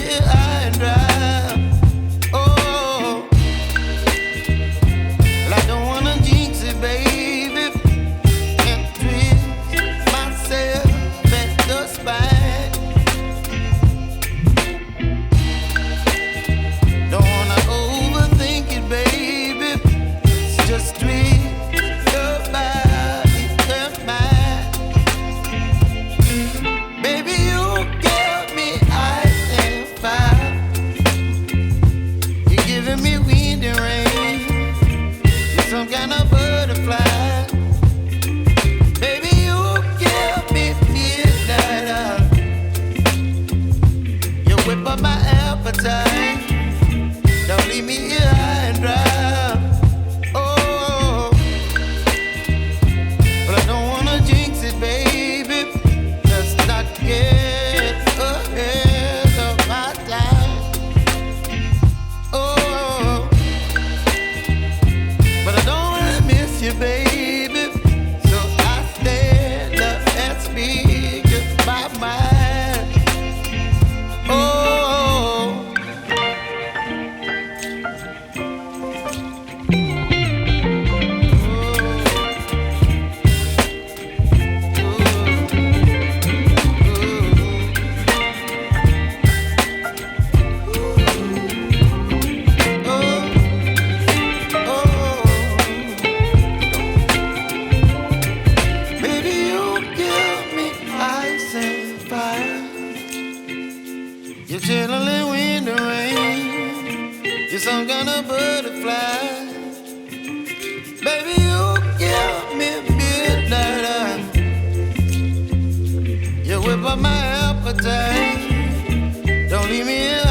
here high and dry. Oh, well, I don't wanna jinx it, baby, and twist myself at the spine. Don't wanna overthink it, baby. It's just twist your body and mine. Baby, you give me ice and fire. You're giving me wind and rain. You're some kind of butterfly. Baby, you give me midnight. You whip up my appetite. Don't leave me here high and dry. Oh, but I don't wanna jinx it, baby. Let's not get ahead of my time. Oh, but I don't wanna miss you, baby. So I stand up and speak my mind. Oh. You're chilling wind and rain. You're some kind of butterfly. Baby, you give me midnight. You whip up my appetite. Don't leave me here